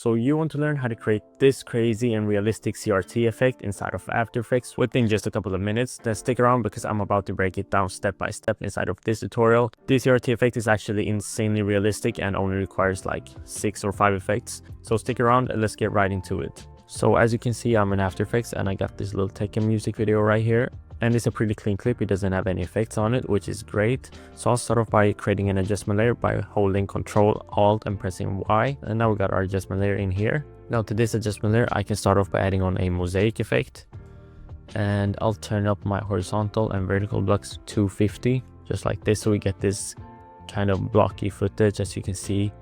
So you want to learn how to create this crazy and realistic CRT effect inside of After Effects within just a couple of minutes. Then stick around because I'm about to break it down step by step inside of this tutorial. This CRT effect is actually insanely realistic and only requires like 6 or 5 effects. So stick around and let's get right into it. So as you can see, I'm in After Effects and I got this little Tekken music video right here. And it's a pretty clean clip, it doesn't have any effects on it, which is great. So I'll start off by creating an adjustment layer by holding Ctrl, Alt and pressing Y. And now we got our adjustment layer in here. Now to this adjustment layer, I can start off by adding on a mosaic effect. And I'll turn up my horizontal and vertical blocks to 250, just like this. So we get this kind of blocky footage, as you can see.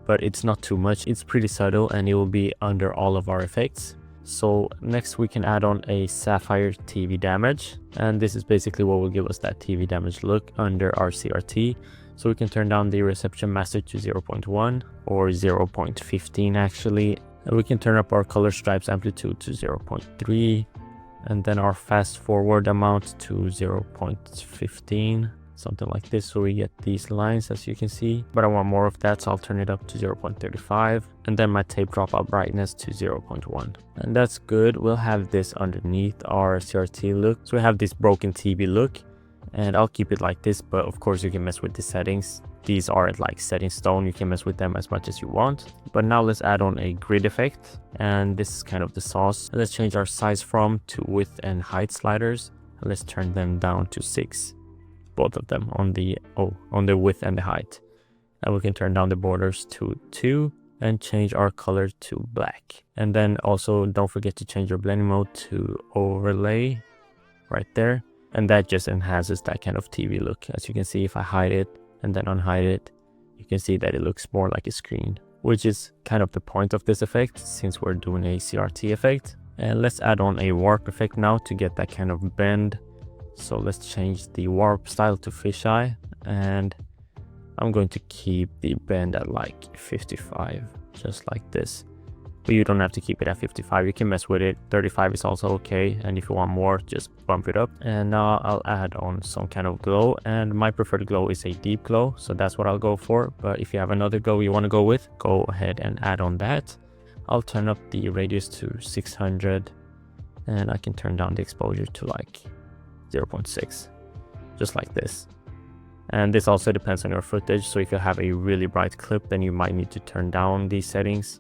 But it's not too much, it's pretty subtle and it will be under all of our effects. So next we can add on a Sapphire TV damage, and this is basically what will give us that TV damage look under our CRT. So we can turn down the reception master to 0.1 or 0.15 actually, and we can turn up our color stripes amplitude to 0.3 and then our fast forward amount to 0.15, something like this, so we get these lines as you can see. But I want more of that, so I'll turn it up to 0.35 and then my tape dropout brightness to 0.1, and that's good. We'll have this underneath our CRT look, so we have this broken TV look, and I'll keep it like this, but of course you can mess with the settings. These are like set in stone, you can mess with them as much as you want. But now let's add on a grid effect, and this is kind of the sauce. Let's change our size from to width and height sliders, and let's turn them down to 6, both of them on the width and the height. And we can turn down the borders to 2 and change our color to black. And then also don't forget to change your blending mode to overlay right there, and that just enhances that kind of TV look. As you can see, if I hide it and then unhide it, you can see that it looks more like a screen, which is kind of the point of this effect since we're doing a CRT effect. And let's add on a warp effect now to get that kind of bend. So let's change the warp style to fisheye, and I'm going to keep the bend at like 55, just like this. But you don't have to keep it at 55, you can mess with it. 35 is also okay, and if you want more, just bump it up. And now I'll add on some kind of glow, and my preferred glow is a deep glow, so that's what I'll go for. But if you have another glow you want to go with, go ahead and add on that. I'll turn up the radius to 600, and I can turn down the exposure to like 0.6, just like this. And this also depends on your footage, so if you have a really bright clip, then you might need to turn down these settings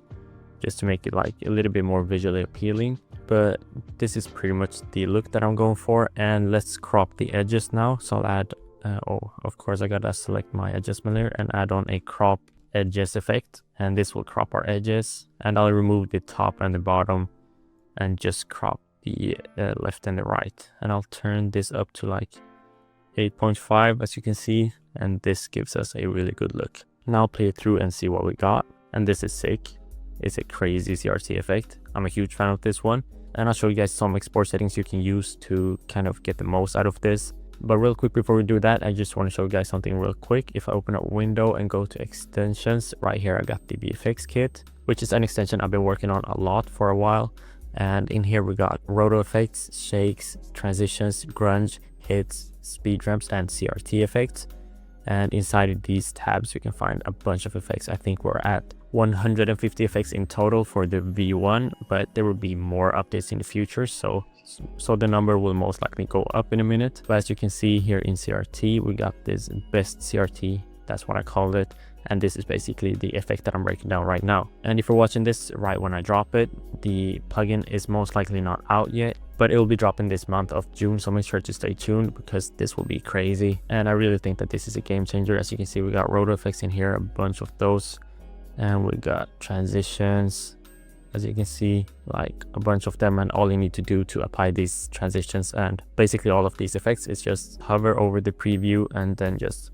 just to make it like a little bit more visually appealing. But this is pretty much the look that I'm going for. And let's crop the edges now. So I'll add of course I gotta select my adjustment layer and add on a crop edges effect, and this will crop our edges. And I'll remove the top and the bottom and just crop the left and the right, and I'll turn this up to like 8.5 as you can see, and this gives us a really good look. Now play it through and see what we got, and this is sick. It's a crazy CRT effect. I'm a huge fan of this one, and I'll show you guys some export settings you can use to kind of get the most out of this. But real quick before we do that, I just want to show you guys something real quick. If I open up Window and go to extensions, right here I got the VFX Kit, which is an extension I've been working on a lot for a while. And in here we got roto effects, shakes, transitions, grunge, hits, speed ramps, and CRT effects. And inside of these tabs you can find a bunch of effects. I think we're at 150 effects in total for the V1, but there will be more updates in the future, so the number will most likely go up in a minute. But as you can see here in CRT, we got this best CRT, that's what I called it. And this is basically the effect that I'm breaking down right now. And if you're watching this right when I drop it, the plugin is most likely not out yet, but it will be dropping this month of June, so make sure to stay tuned because this will be crazy. And I really think that this is a game changer. As you can see, we got roto effects in here, a bunch of those, and we got transitions, as you can see, like a bunch of them. And all you need to do to apply these transitions and basically all of these effects is just hover over the preview and then just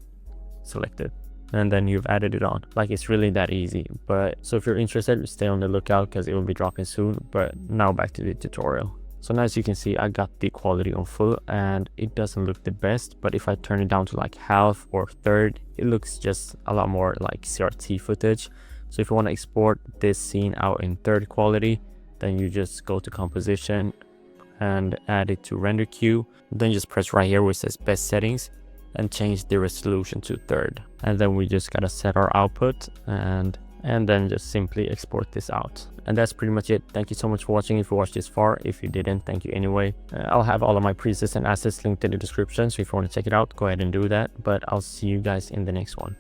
select it, and then you've added it on. Like, it's really that easy. But so if you're interested, stay on the lookout because it will be dropping soon. But now back to the tutorial. So now as you can see, I got the quality on full and it doesn't look the best, but if I turn it down to like half or third, it looks just a lot more like CRT footage. So if you want to export this scene out in third quality, then you just go to composition and add it to render queue, then just press right here where it says best settings and change the resolution to third. And then we just gotta set our output, and and then just simply export this out. And that's pretty much it. Thank you so much for watching if you watched this far. If you didn't, thank you anyway. I'll have all of my presets and assets linked in the description, so if you want to check it out, go ahead and do that. But I'll see you guys in the next one.